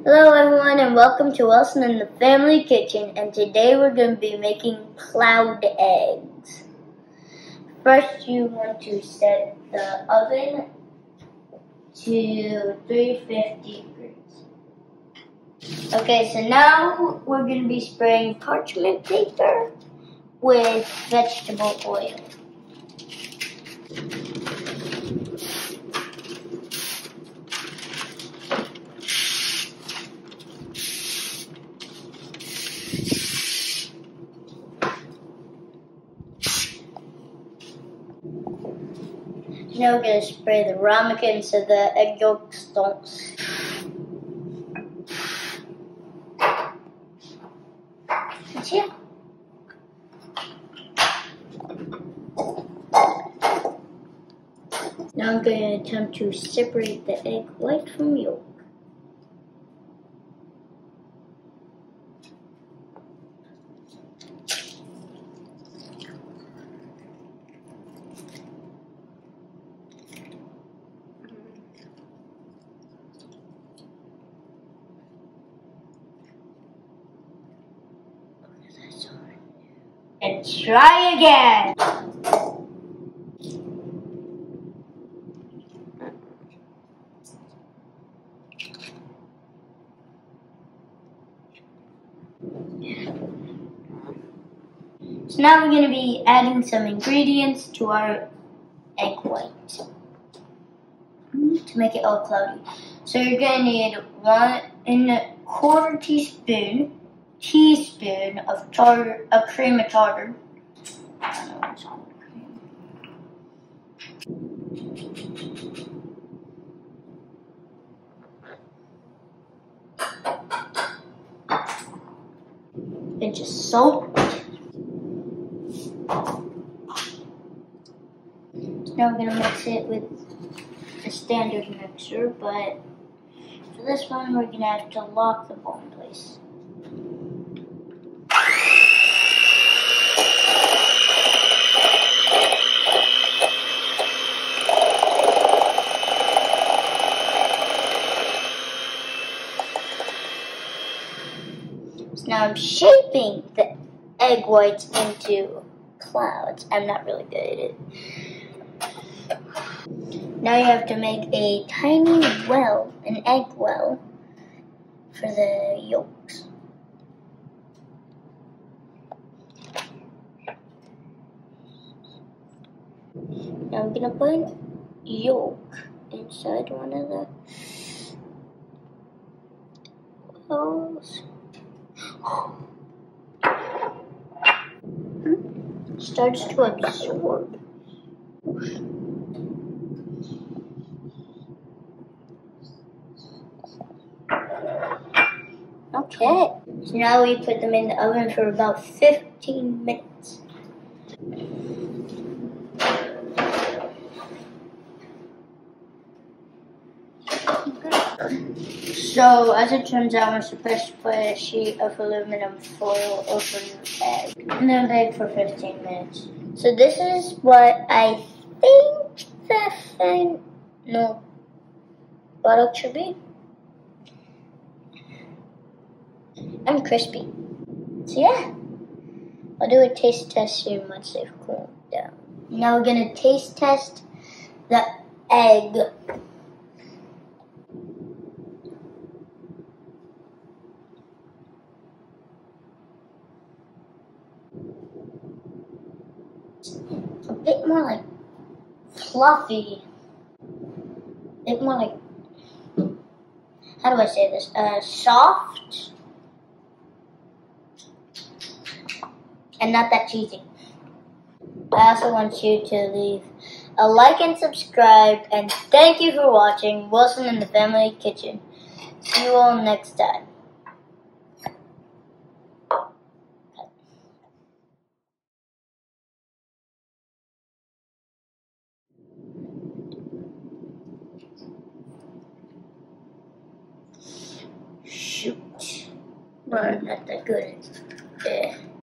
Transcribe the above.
Hello everyone and welcome to Wilson in the Family Kitchen, and today we're going to be making cloud eggs. First you want to set the oven to 350 degrees. Okay, so now we're going to be spraying parchment paper with vegetable oil. Now we're going to spray the ramekin so the egg yolks don't. Yeah. Now I'm going to attempt to separate the egg white from yolk. And try again. So now we're going to be adding some ingredients to our egg white to make it all cloudy. So you're going to need 1¼ teaspoon of cream of tartar. I don't know what's called cream. Pinch of salt. Now we're going to mix it with the standard mixer, but for this one we're going to have to lock the bowl in place. So now I'm shaping the egg whites into clouds. I'm not really good at it. Now you have to make a tiny well, an egg well, for the yolks. Now I'm going to put yolk inside one of the wells. Starts to absorb. Okay, so now we put them in the oven for about 15 minutes. So, as it turns out, we're supposed to put a sheet of aluminum foil over the egg and then bake for 15 minutes. So this is what I think the final product should be. And crispy. So yeah, I'll do a taste test soon once they've cooled down. Now we're going to taste test the egg. A bit more like fluffy. A bit more like, how do I say this? Soft. And not that cheesy. I also want you to leave a like and subscribe, and thank you for watching Wilson in the Family Kitchen. See you all next time. Shoot. Well, I'm not that good at it.